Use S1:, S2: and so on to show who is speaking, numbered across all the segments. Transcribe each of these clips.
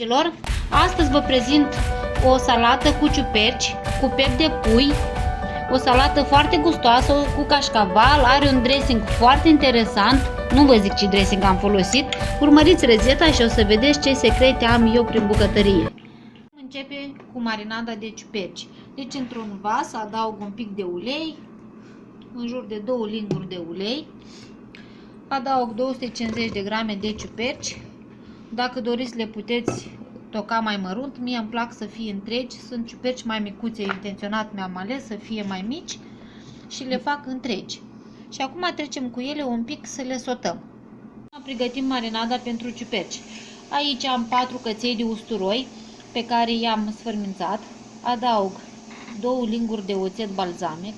S1: prietenilor, astăzi vă prezint o salată cu ciuperci, cu pep de pui, o salată foarte gustoasă cu cașcaval, are un dressing foarte interesant, nu vă zic ce dressing am folosit, urmăriți rețeta și o să vedeți ce secrete am eu prin bucătărie. Începe cu marinada de ciuperci, deci într-un vas adaug un pic de ulei, în jur de 2 linguri de ulei, adaug 250 de grame de ciuperci. Dacă doriți le puteți toca mai mărunt, mie îmi plac să fie întregi, sunt ciuperci mai micuțe, intenționat mi-am ales să fie mai mici și le fac întregi. Și acum trecem cu ele un pic să le sotăm. Pregătim marinada pentru ciuperci. Aici am 4 căței de usturoi pe care i-am sfărmințat, adaug 2 linguri de oțet balzamic,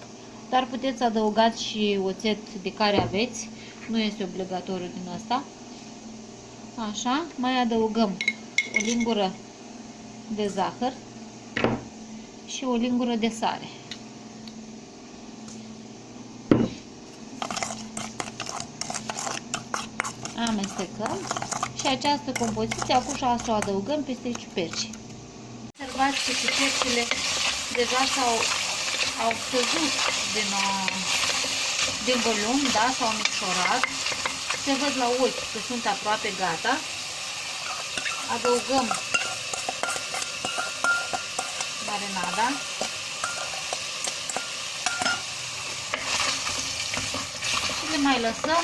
S1: dar puteți adăugați și oțet de care aveți, nu este obligatoriu din asta. Așa, mai adăugăm o lingură de zahăr și o lingură de sare. Amestecăm și această compoziție acum să o adăugăm peste ciuperci. Observați că ciupercile deja au scăzut din volum, da, s-au micșorat. Se văd la ochi că sunt aproape gata. Adăugăm marinada. Și le mai lăsăm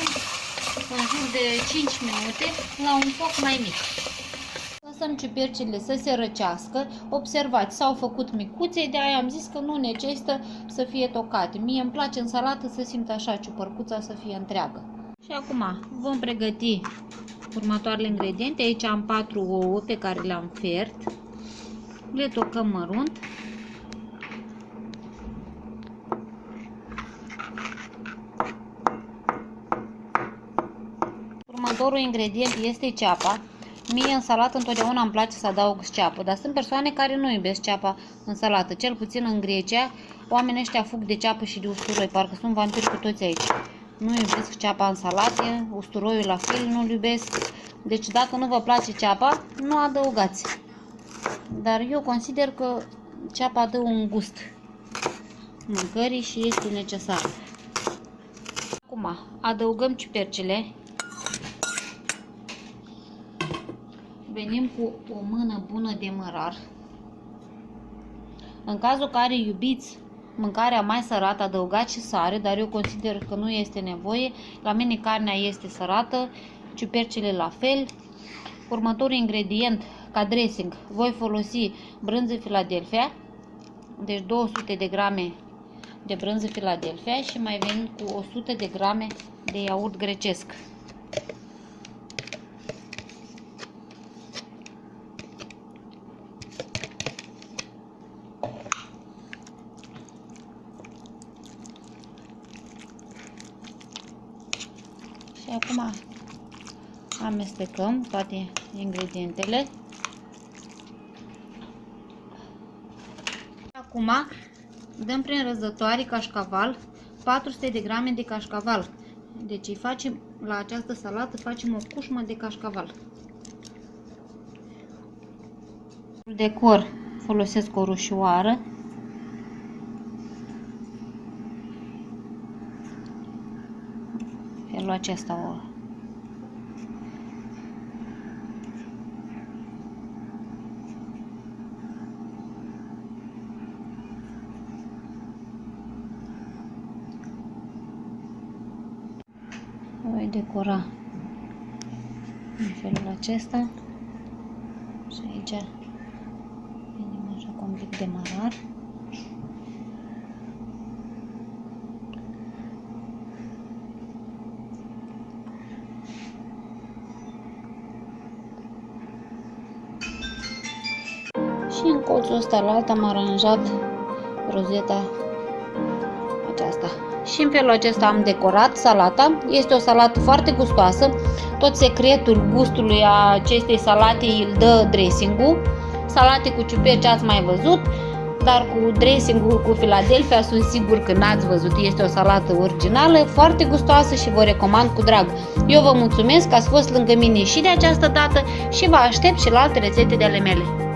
S1: în jur de 5 minute la un foc mai mic. Lăsăm ciupercile să se răcească. Observați, s-au făcut micuțe, de aia am zis că nu necesită să fie tocate. Mie îmi place în salată să simt așa ciupercuța să fie întreagă. Și acum vom pregăti următoarele ingrediente. Aici am 4 ouă pe care le-am fiert. Le tocăm mărunt. Următorul ingredient este ceapa. Mie în salată întotdeauna îmi place să adaug ceapă, dar sunt persoane care nu iubesc ceapa în salată. Cel puțin în Grecia, oamenii ăștia fug de ceapă și de usturoi, parcă sunt vampiri cu toți aici. Nu iubesc ceapa în salate, usturoiul la fel nu-l iubesc. Deci dacă nu vă place ceapa, nu adăugați. Dar eu consider că ceapa dă un gust mâncării și este necesar. Acum adăugăm ciupercile. Venim cu o mână bună de mărar. În cazul care iubiți mâncarea mai sărată, adăugați și sare, dar eu consider că nu este nevoie. La mine carnea este sărată, ciupercile la fel. Următorul ingredient ca dressing, voi folosi brânză Philadelphia, deci 200 de grame de brânză Philadelphia și mai venim cu 100 de grame de iaurt grecesc. Și acum amestecăm toate ingredientele. Acum dăm prin răzătoare cașcaval, 400 de grame de cașcaval. Deci facem la această salată facem o cușmă de cașcaval. Decor folosesc o rușioară. Felul acesta o voi decora în felul acesta și aici venim așa cu un pic de mărar. Și în colțul ăsta la alt am aranjat rozeta aceasta. Și în felul acesta am decorat salata. Este o salată foarte gustoasă. Tot secretul gustului acestei salate îl dă dressing-ul. Salate cu ciuperci ați mai văzut. dar cu dressing-ul cu Philadelphia sunt sigur că n-ați văzut, este o salată originală, foarte gustoasă și vă recomand cu drag. Eu vă mulțumesc că ați fost lângă mine și de această dată și vă aștept și la alte rețete de ale mele.